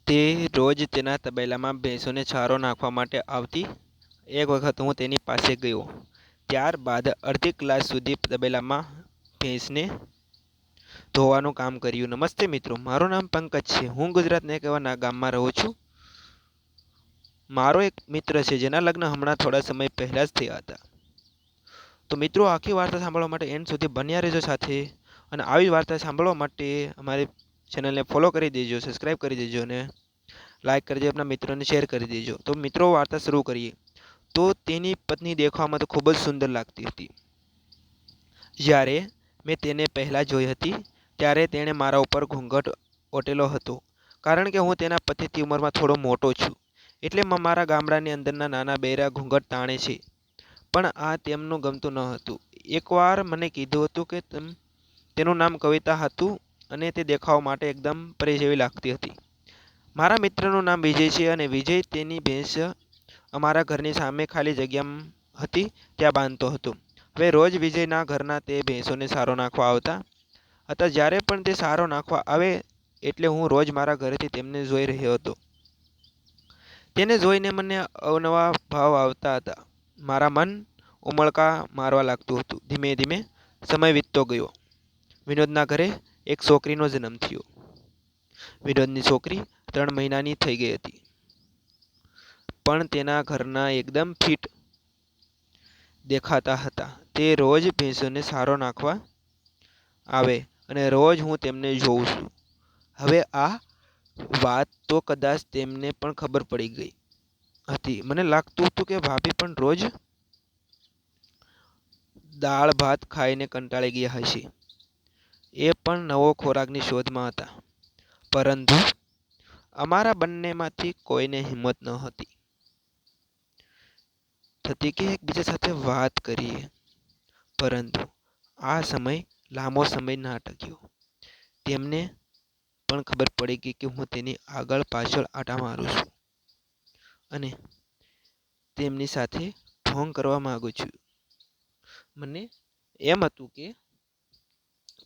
તે રોજ તેના તબેલામાં ભેંસોને ચારો નાખવા માટે આવતી. એક વખત હું તેની પાસે ગયો. ત્યારબાદ અડધી કલાક સુધી તબેલામાં ભેંસને ધોવાનું કામ કર્યું. નમસ્તે મિત્રો, મારું નામ પંકજ છે. હું ગુજરાતના એક એવા ગામમાં રહું છું. મારો એક મિત્ર છે જેના લગ્ન હમણાં થોડા સમય પહેલા જ થયા હતા. તો મિત્રો, આખી વાર્તા સાંભળવા માટે એન્ડ સુધી બન્યા રહેજો સાથે. અને આવી વાર્તા સાંભળવા માટે અમારી ચેનલને ફોલો કરી દેજો, સબસ્ક્રાઈબ કરી દેજો અને લાઈક કરી દેજો, આપણા મિત્રોને શેર કરી દેજો. તો મિત્રો, વાર્તા શરૂ કરીએ. તો તેની પત્ની દેખાવામાં તો ખૂબ જ સુંદર લાગતી હતી. જ્યારે મેં તેને પહેલાં જોઈ હતી ત્યારે તેણે મારા ઉપર ઘૂંઘટ ઓટેલો હતો. કારણ કે હું તેના પતિથી ઉંમરમાં થોડો મોટો છું, એટલે મારા ગામડાની અંદરના નાના બૈરા ઘૂંઘટ તાણે છે. પણ આ તેમનું ગમતું ન હતું. એકવાર મને કીધું હતું કે તેનું નામ કવિતા હતું અને તે દેખાવા માટે એકદમ પરી જેવી લાગતી હતી. મારા મિત્રનું નામ વિજય છે અને વિજય તેની ભેંસ અમારા ઘરની સામે ખાલી જગ્યા હતી ત્યાં બાંધતો હતો. હવે રોજ વિજયના ઘરના તે ભેંસોને સારો નાખવા આવતા હતા. જ્યારે પણ તે સારો નાખવા આવે એટલે હું રોજ મારા ઘરેથી તેમને જોઈ રહ્યો હતો. તેને જોઈને મને અવનવા ભાવ આવતા હતા. મારા મન ઉમળકા મારવા લાગતું હતું. ધીમે ધીમે સમય વીતતો ગયો. વિનોદના ઘરે એક છોકરીનો જન્મ થયો. વિનોદની છોકરી 3 મહિનાની થઈ ગઈ હતી, પણ તેના ઘરના એકદમ ફિટ દેખાતા હતા. તે રોજ ભેંસોને સારો નાખવા આવે અને રોજ હું તેમને જોઉં છું. હવે આ વાત તો કદાચ તેમને પણ ખબર પડી ગઈ હતી. મને લાગતું હતું કે ભાભી પણ રોજ દાળ ભાત ખાઈને કંટાળી ગયા હશે. એ પણ નવો ખોરાકની શોધમાં હતા. પરંતુ અમારા બંનેમાંથી કોઈને હિંમત ન થતી કે એકબીજા સાથે વાત કરીએ. પરંતુ આ સમય લાંબો સમય ના ટક્યો. તેમને પણ ખબર પડી ગઈ કે હું તેની આગળ પાછળ આંટા મારું છું અને તેમની સાથે ઢોંગ કરવા માંગુ છું. મને એમ હતું કે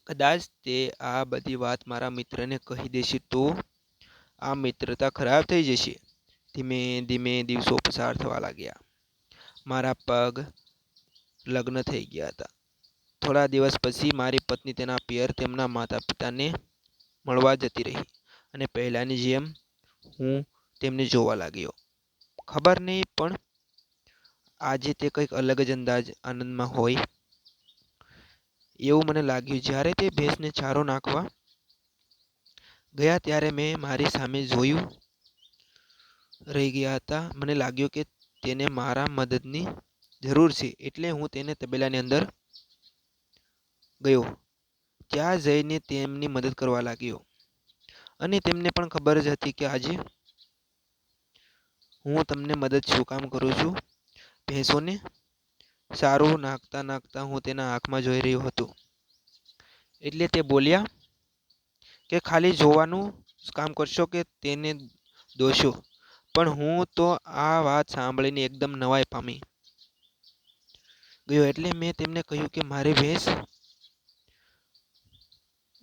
કદાચ તે આ બધી વાત મારા મિત્રને કહી દેશે તો આ મિત્રતા ખરાબ થઈ જશે. ધીમે ધીમે દિવસો પસાર થવા લાગ્યા. મારા પગ લગ્ન થઈ ગયા હતા. થોડા દિવસ પછી મારી પત્ની તેના પિયર તેમના માતા પિતાને મળવા જતી રહી અને પહેલાની જેમ હું તેમને જોવા લાગ્યો. ખબર નહીં, પણ આજે તે કંઈક અલગ જ આનંદમાં હોય એવું મને લાગ્યું. જ્યારે તે ભેંસને ચારો નાખવા ગયા ત્યારે મેં મારી સામે જોયું રહી ગયા હતા. મને લાગ્યું કે તેને મારા મદદની જરૂર છે, એટલે હું તેને તબેલાની અંદર ગયો. ત્યાં જઈને તેમની મદદ કરવા લાગ્યો અને તેમને પણ ખબર જ હતી કે આજે હું તમને મદદ શું કામ કરું છું. ભેંસોને સારું નાખતા નાખતા હું તેના આંખમાં જોઈ રહ્યો હતો. એટલે તે બોલ્યા કે ખાલી જોવાનું કામ કરશો કે તેને દોશો. પણ હું તો આ વાત સાંભળીને એકદમ નવાઈ પામી ગયો. એટલે મેં તેમને કહ્યું કે મારી ભેંસ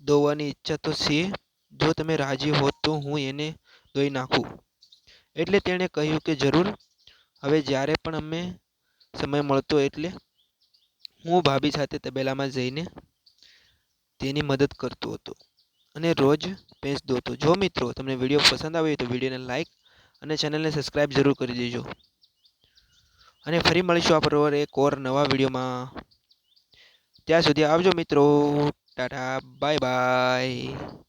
દોવાની ઈચ્છા તો છે. જો તમે રાજી હો તો હું એને દોઈ નાખું. એટલે તેણે કહ્યું કે જરૂર. હવે જ્યારે પણ અમને સમય મળતો એટલે હું ભાભી સાથે તબેલામાં જઈને તેની મદદ કરતો હતો અને રોજ ભેંસ દોતો. જો મિત્રો તમને વિડીયો પસંદ આવ્યો તો વિડીયોને લાઈક અને ચેનલને સબસ્ક્રાઈબ જરૂર કરી દેજો. અને ફરી મળીશું આપણે એક ઓર નવા વિડીયોમાં. ત્યાં સુધી આવજો મિત્રો. Tata, bye bye.